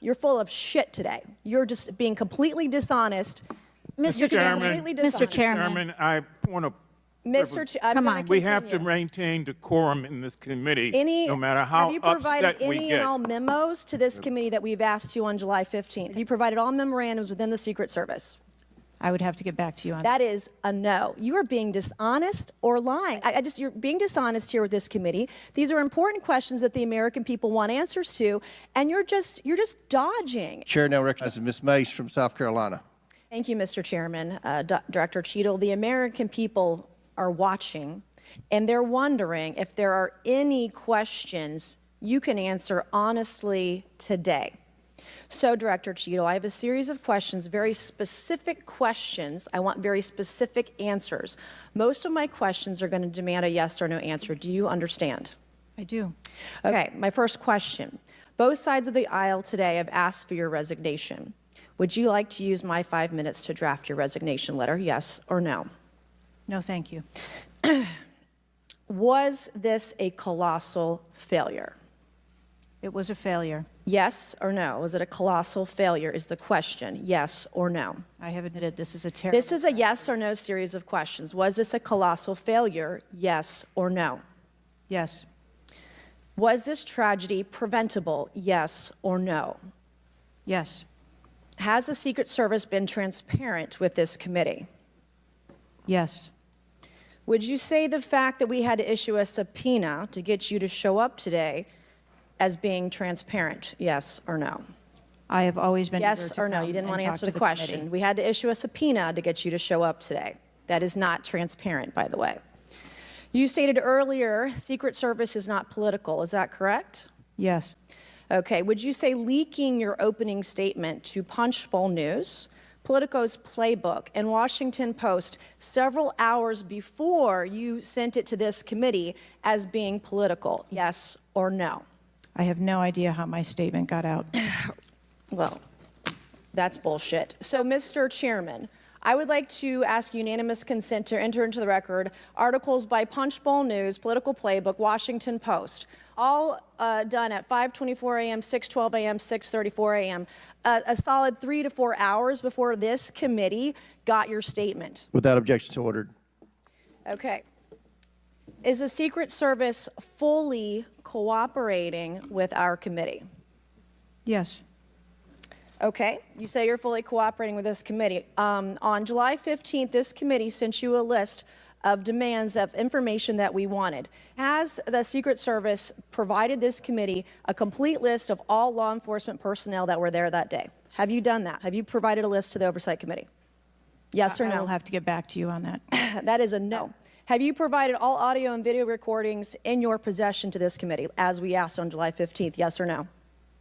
You're full of shit today. You're just being completely dishonest. Mr. Chairman, Mr. Chairman, I want to. Come on. We have to maintain decorum in this committee, no matter how upset we get. Have you provided any and all memos to this committee that we've asked you on July 15th? Have you provided all memorandums within the Secret Service? I would have to get back to you on that. That is a no. You are being dishonest or lying. You're being dishonest here with this committee. These are important questions that the American people want answers to, and you're just dodging. Chair now recognizes Ms. Mace from South Carolina. Thank you, Mr. Chairman. Director Cheadle, the American people are watching, and they're wondering if there are any questions you can answer honestly today. So, Director Cheadle, I have a series of questions, very specific questions. I want very specific answers. Most of my questions are going to demand a yes or no answer. Do you understand? I do. Okay, my first question. Both sides of the aisle today have asked for your resignation. Would you like to use my 5 minutes to draft your resignation letter, yes or no? No, thank you. Was this a colossal failure? It was a failure. Yes or no? Was it a colossal failure is the question. Yes or no? I have admitted this is a terrible... This is a yes or no series of questions. Was this a colossal failure? Yes or no? Yes. Was this tragedy preventable? Yes or no? Yes. Has the Secret Service been transparent with this committee? Yes. Would you say the fact that we had to issue a subpoena to get you to show up today as being transparent, yes or no? I have always been yes or no. You didn't want to answer the question. Committee. We had to issue a subpoena to get you to show up today. That is not transparent, by the way. You stated earlier, Secret Service is not political. Is that correct? Yes. Okay. Would you say leaking your opening statement to Punchbowl News, Politico's Playbook, and Washington Post several hours before you sent it to this committee as being political, yes or no? I have no idea how my statement got out. Well, that's bullshit. So, Mr. Chairman, I would like to ask unanimous consent to enter into the record articles by Punchbowl News, Political Playbook, Washington Post, all done at 5:24 a.m., 6:12 a.m., 6:34 a.m., a solid 3 to 4 hours before this committee got your statement. Without objection, so ordered. Okay. Is the Secret Service fully cooperating with our committee? Yes. Okay, you say you're fully cooperating with this committee. On July 15th, this committee sent you a list of demands of information that we wanted. Has the Secret Service provided this committee a complete list of all law enforcement personnel that were there that day? Have you done that? Have you provided a list to the Oversight Committee? Yes or no? I will have to get back to you on that. That is a no. Have you provided all audio and video recordings in your possession to this committee, as we asked on July 15th, yes or no?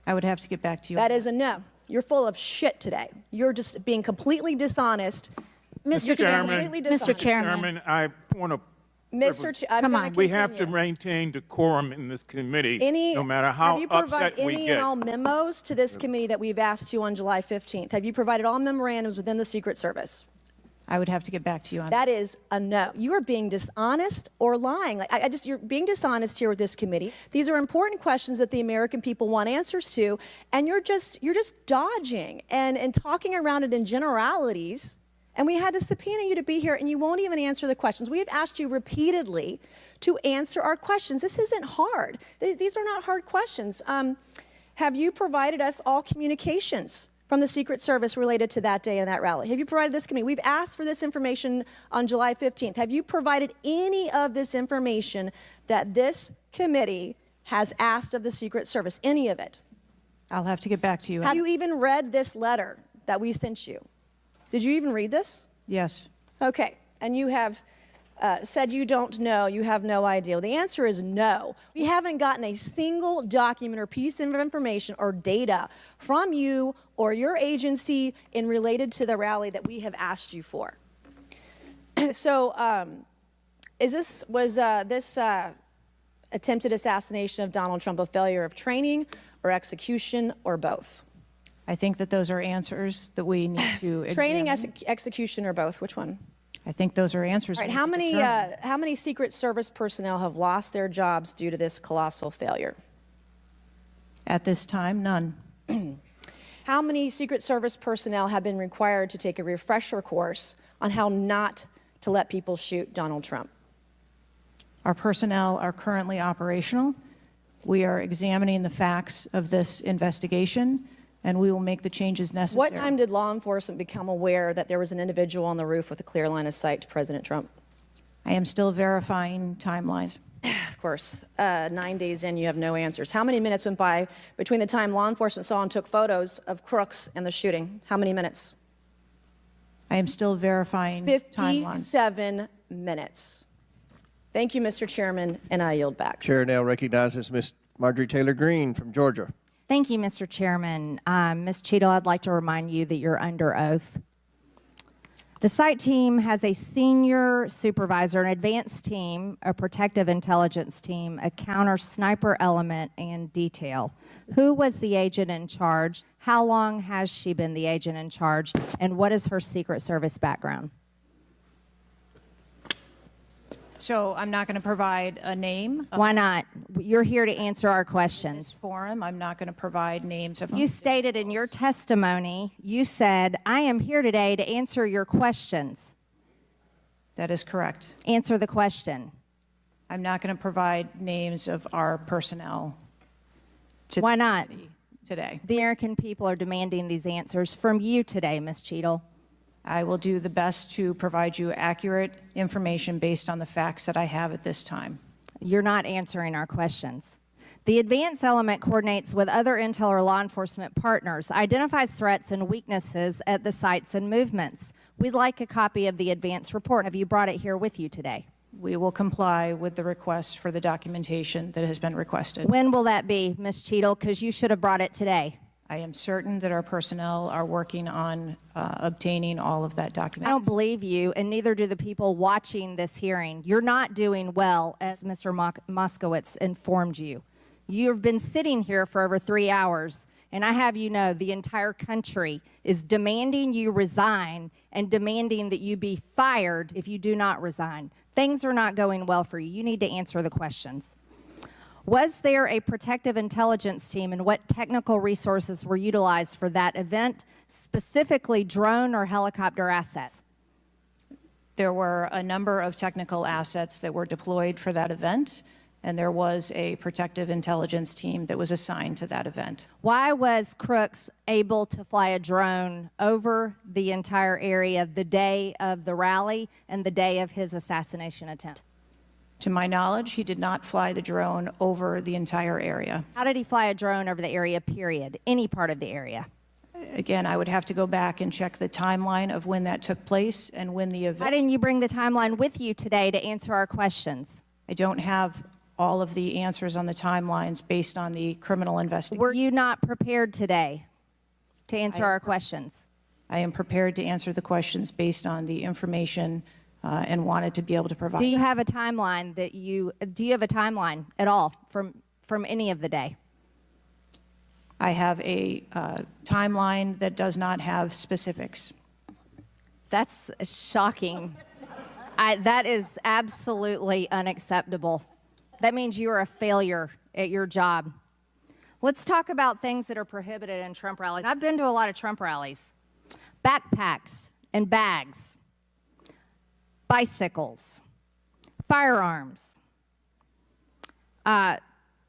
I would have to get back to you. That is a no. You're full of shit today. You're just being completely dishonest. Mr. Chairman, Mr. Chairman, I want to. Come on. We have to maintain decorum in this committee, no matter how upset we get. Have you provided any and all memos to this committee that we've asked you on July 15th? Have you provided all memorandums within the Secret Service? I would have to get back to you on that. That is a no. You are being dishonest or lying. You're being dishonest here with this committee. These are important questions that the American people want answers to, and you're just dodging and talking around it in generalities. And we had to subpoena you to be here, and you won't even answer the questions. We have asked you repeatedly to answer our questions. This isn't hard. These are not hard questions. Have you provided us all communications from the Secret Service related to that day and that rally? Have you provided this committee? We've asked for this information on July 15th. Have you provided any of this information that this committee has asked of the Secret Service? Any of it? I'll have to get back to you. Have you even read this letter that we sent you? Did you even read this? Yes. Okay. And you have said you don't know, you have no idea. The answer is no. We haven't gotten a single document or piece of information or data from you or your agency in related to the rally that we have asked you for. So was this attempted assassination of Donald Trump a failure of training or execution or both? I think that those are answers that we need to examine. Training, execution, or both? Which one? I think those are answers. All right. How many Secret Service personnel have lost their jobs due to this colossal failure? At this time, none. How many Secret Service personnel have been required to take a refresher course on how not to let people shoot Donald Trump? Our personnel are currently operational. We are examining the facts of this investigation, and we will make the changes necessary. What time did law enforcement become aware that there was an individual on the roof with a clear line of sight to President Trump? I am still verifying timelines. Of course, 9 days in, you have no answers. How many minutes went by between the time law enforcement saw and took photos of Crooks and the shooting? How many minutes? I am still verifying timelines. 57 minutes. Thank you, Mr. Chairman, and I yield back. Chair now recognizes Ms. Marjorie Taylor Greene from Georgia. Thank you, Mr. Chairman. Ms. Cheadle, I'd like to remind you that you're under oath. The site team has a senior supervisor, an advanced team, a protective intelligence team, a counter sniper element, and detail. Who was the agent in charge? How long has she been the agent in charge? And what is her Secret Service background? So I'm not going to provide a name. Why not? You're here to answer our This questions. forum, I'm not going to provide names of. You stated in your testimony, you said, I am here today to answer your questions. That is correct. Answer the question. I'm not going to provide names of our personnel. To Why this not? committee today? The American people are demanding these answers from you today, Ms. Cheadle. I will do the best to provide you accurate information based on the facts that I have at this time. You're not answering our questions. The advance element coordinates with other intel or law enforcement partners, identifies threats and weaknesses at the sites and movements. We'd like a copy of the advance report. Have you brought it here with you today? We will comply with the request for the documentation that has been requested. When will that be, Ms. Cheadle? Because you should have brought it today. I am certain that our personnel are working on obtaining all of that I documentation. don't believe you, and neither do the people watching this hearing. You're not doing well, as Mr. Moskowitz informed you. You've been sitting here for over 3 hours, and I have you know the entire country is demanding you resign and demanding that you be fired if you do not resign. Things are not going well for you. You need to answer the questions. Was there a protective intelligence team, and what technical resources were utilized for that event, specifically drone or helicopter assets? There were a number of technical assets that were deployed for that event, and there was a protective intelligence team that was assigned to that event. Why was Crooks able to fly a drone over the entire area the day of the rally and the day of his assassination attempt? To my knowledge, he did not fly the drone over the entire area. How did he fly a drone over the area, period? Any part of the area? Again, I would have to go back and check the timeline of when that took place and when the Why event. didn't you bring the timeline with you today to answer our questions? I don't have all of the answers on the timelines based on the criminal investigation. Were you not prepared today to answer our questions? I am prepared to answer the questions based on the information and wanted to be able to provide. Do you have a timeline do you have a timeline at all from any of the day? I have a timeline that does not have specifics. That's shocking. That is absolutely unacceptable. That means you are a failure at your job. Let's talk about things that are prohibited in Trump rallies. I've been to a lot of Trump rallies. Backpacks and bags, bicycles, firearms,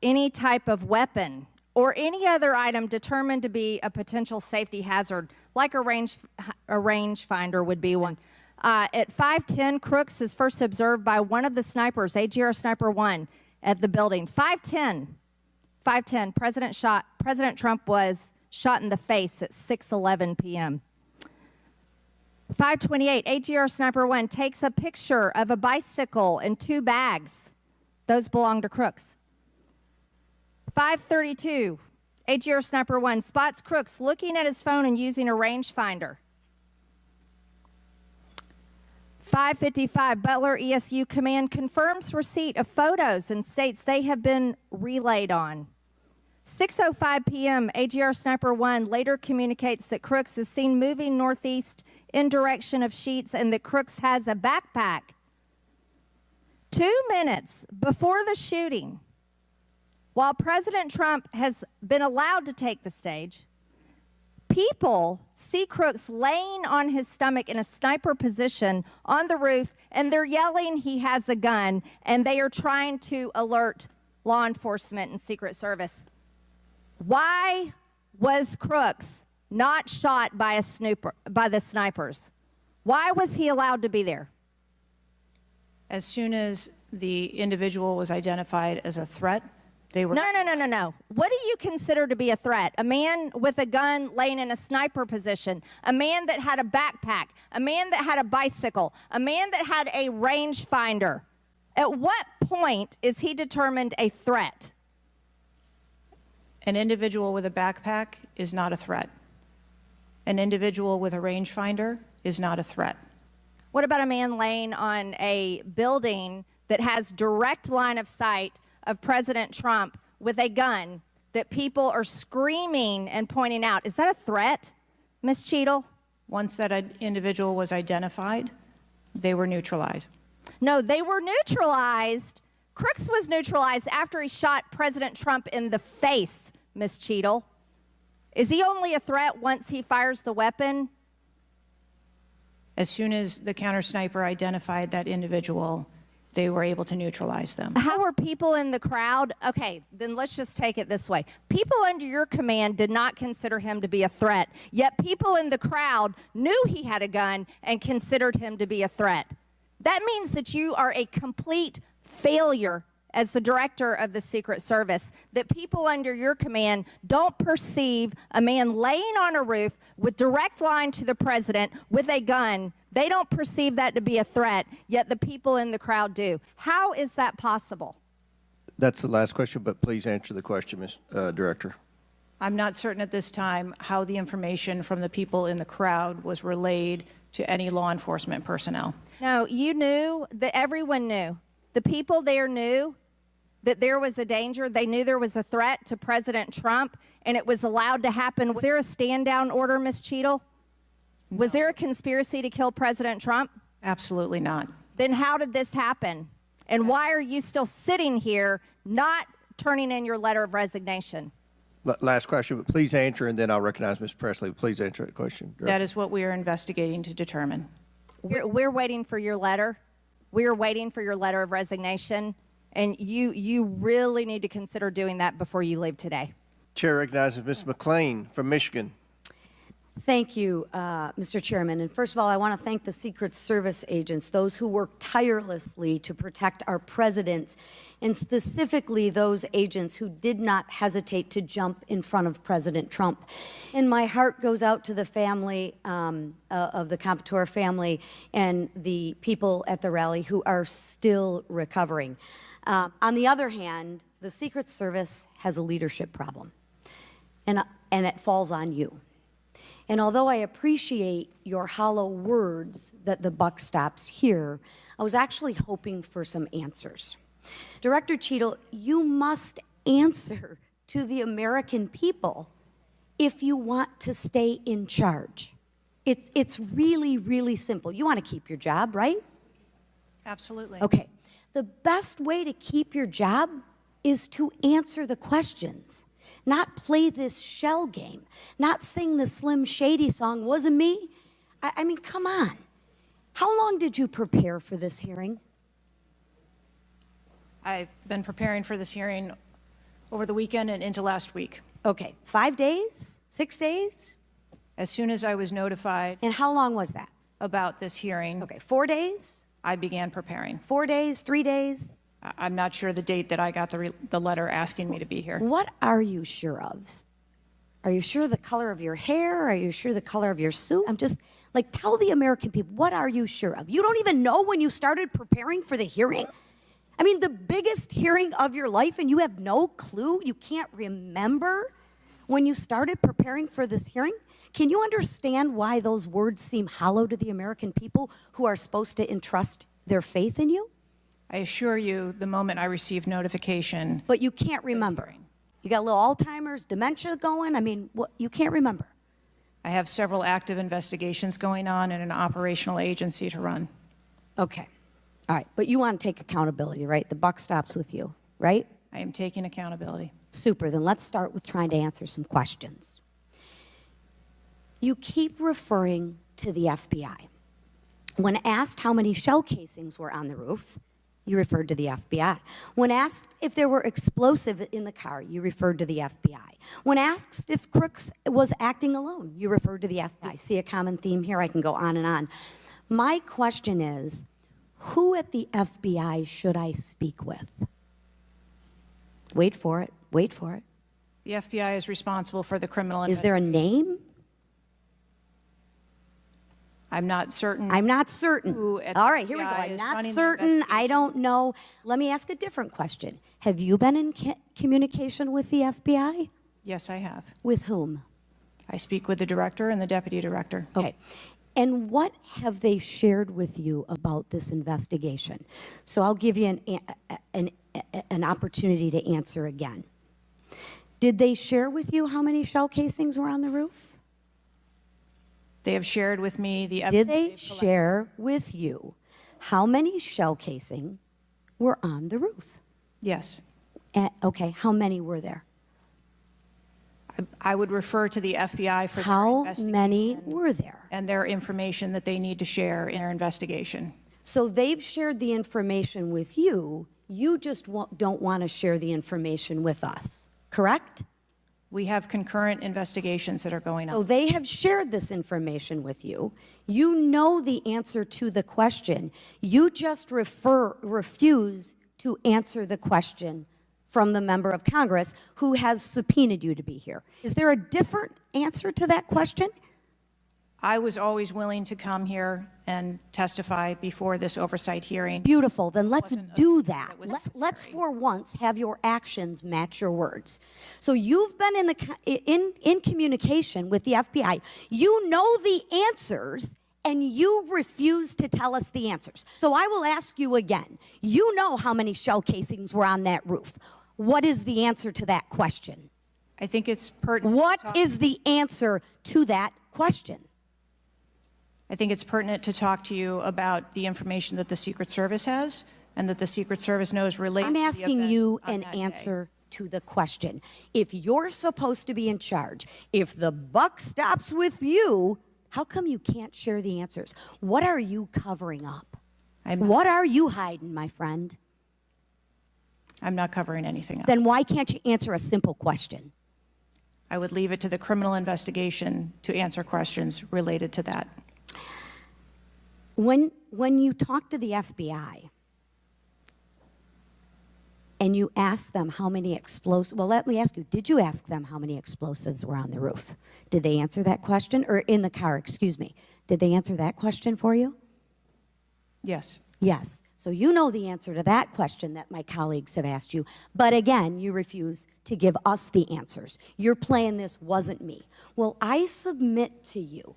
any type of weapon, or any other item determined to be a potential safety hazard, like a rangefinder would be one. At 5:10, Crooks is first observed by one of the snipers, AGR Sniper 1, at the building. 5:10, President Trump was shot in the face at 6:11 p.m. 5:28, AGR Sniper 1 takes a picture of a bicycle and 2 bags. Those belong to Crooks. 5:32, AGR Sniper 1 spots Crooks looking at his phone and using a rangefinder. 5:55, Butler ESU Command confirms receipt of photos and states they have been relayed on. 6:05 p.m., AGR Sniper 1 later communicates that Crooks is seen moving northeast in direction of Sheetz and that Crooks has a backpack. 2 minutes before the shooting, while President Trump has been allowed to take the stage, people see Crooks laying on his stomach in a sniper position on the roof, and they're yelling he has a gun, and they are trying to alert law enforcement and Secret Service. Why was Crooks not shot by the snipers? Why was he allowed to be there? As soon as the individual was identified as a threat, they were... No. What do you consider to be a threat? A man with a gun laying in a sniper position, a man that had a backpack, a man that had a bicycle, a man that had a rangefinder. At what point is he determined a threat? An individual with a backpack is not a threat. An individual with a rangefinder is not a threat. What about a man laying on a building that has direct line of sight of President Trump with a gun that people are screaming and pointing out? Is that a threat, Ms. Cheadle? Once that individual was identified, they were neutralized. No, they were neutralized. Crooks was neutralized after he shot President Trump in the face, Ms. Cheadle. Is he only a threat once he fires the weapon? As soon as the counter sniper identified that individual, they were able to neutralize them. How were people in the crowd? Okay, then let's just take it this way. People under your command did not consider him to be a threat, yet people in the crowd knew he had a gun and considered him to be a threat. That means that you are a complete failure as the director of the Secret Service, that people under your command don't perceive a man laying on a roof with direct line to the president with a gun. They don't perceive that to be a threat, yet the people in the crowd do. How is that possible? That's the last question, but please answer the question, Ms. Director. I'm not certain at this time how the information from the people in the crowd was relayed to any law enforcement personnel. No, you knew, that everyone knew. The people there knew that there was a danger. They knew there was a threat to President Trump, and it was allowed to happen. Was there a stand-down order, Ms. Cheadle? No. Was there a conspiracy to kill President Trump? Absolutely not. Then how did this happen? And why are you still sitting here not turning in your letter of resignation? Last question, but please answer, and then I'll recognize Ms. Presley. Please answer that question. That is what we are investigating to determine. We're waiting for your letter. We are waiting for your letter of resignation. And you really need to consider doing that before you leave today. Chair recognizes Ms. McClain from Michigan. Thank you, Mr. Chairman. And first of all, I want to thank the Secret Service agents, those who work tirelessly to protect our president, and specifically those agents who did not hesitate to jump in front of President Trump. And my heart goes out to the family of the Comptoir family and the people at the rally who are still recovering. On the other hand, the Secret Service has a leadership problem, and it falls on you. And although I appreciate your hollow words that the buck stops here, I was actually hoping for some answers. Director Cheadle, you must answer to the American people if you want to stay in charge. It's really, really simple. You want to keep your job, right? Absolutely. Okay. The best way to keep your job is to answer the questions, not play this shell game, not sing the Slim Shady song, wasn't me. I mean, come on. How long did you prepare for this hearing? I've been preparing for this hearing over the weekend and into last week. Okay, 5 days, 6 days? As soon as I was notified And how long was that? about this hearing, Okay, 4 days, I began preparing. 4 days, 3 days? I'm not sure the date that I got the letter asking me to be here. What are you sure of? Are you sure the color of your hair? Are you sure the color of your suit? I'm just, like, tell the American people, what are you sure of? You don't even know when you started preparing for the hearing? I mean, the biggest hearing of your life, and you have no clue? You can't remember when you started preparing for this hearing? Can you understand why those words seem hollow to the American people who are supposed to entrust their faith in you? I assure you, the moment I received notification... But you can't remember. You got a little Alzheimer's, dementia going? I mean, what, you can't remember. I have several active investigations going on and an operational agency to run. Okay. All right. But you want to take accountability, right? The buck stops with you, right? I am taking accountability. Super. Then let's start with trying to answer some questions. You keep referring to the FBI. When asked how many shell casings were on the roof, you referred to the FBI. When asked if there were explosive in the car, you referred to the FBI. When asked if Crooks was acting alone, you referred to the FBI. I see a common theme here. I can go on and on. My question is, who at the FBI should I speak with? Wait for it. Wait for it. The FBI is responsible for the criminal Is there a name? I'm not certain. I'm not certain. Who at All the right, here we go. FBI I'm is not running the certain. I investigation. don't know. Let me ask a different question. Have you been in communication with the FBI? Yes, I have. With whom? I speak with the director and the deputy director. Okay. And what have they shared with you about this investigation? So I'll give you an opportunity to answer again. Did they share with you how many shell casings were on the roof? They have shared with me the Did evidence they they've collected. share with you how many shell casing were on the roof? Yes. Okay, how many were there? I would refer to the FBI for their How investigation many were there? and their information that they need to share in their investigation. So they've shared the information with you. You just don't want to share the information with us, correct? We have concurrent investigations that are going So on. they have shared this information with you. You know the answer to the question. You just refuse to answer the question from the member of Congress who has subpoenaed you to be here. Is there a different answer to that question? I was always willing to come here and testify before this oversight hearing. Beautiful, then let's Wasn't do that that. was Let's necessary. for once have your actions match your words. So you've been in communication with the FBI. You know the answers, and you refuse to tell us the answers. So I will ask you again. You know how many shell casings were on that roof. What is the answer to that question? I think it's pertinent. What is the answer to that question? I think it's pertinent to talk to you about the information that the Secret Service has and that the Secret Service knows related I'm to the asking events you on an that day. answer to the question. If you're supposed to be in charge, if the buck stops with you, how come you can't share the answers? What are you covering up? What are you hiding, my friend? I'm not covering anything up. Then why can't you answer a simple question? I would leave it to the criminal investigation to answer questions related to that. When you talk to the FBI and you ask them how many explosives, well, let me ask you, did you ask them how many explosives were on the roof? Did they answer that question? Or in the car, excuse me. Did they answer that question for you? Yes. Yes. So you know the answer to that question that my colleagues have asked you. But again, you refuse to give us the answers. You're playing this wasn't me. Well, I submit to you,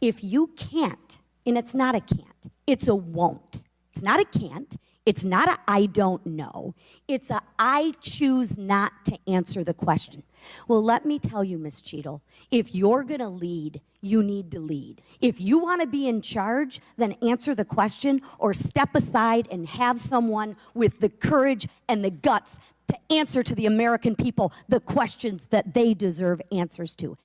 if you can't, and it's not a can't, it's a won't. It's not a can't. It's not a I don't know. It's a I choose not to answer the question. Well, let me tell you, Ms. Cheadle, if you're going to lead, you need to lead. If you want to be in charge, then answer the question or step aside and have someone with the courage and the guts to answer to the American people the questions that they deserve answers to.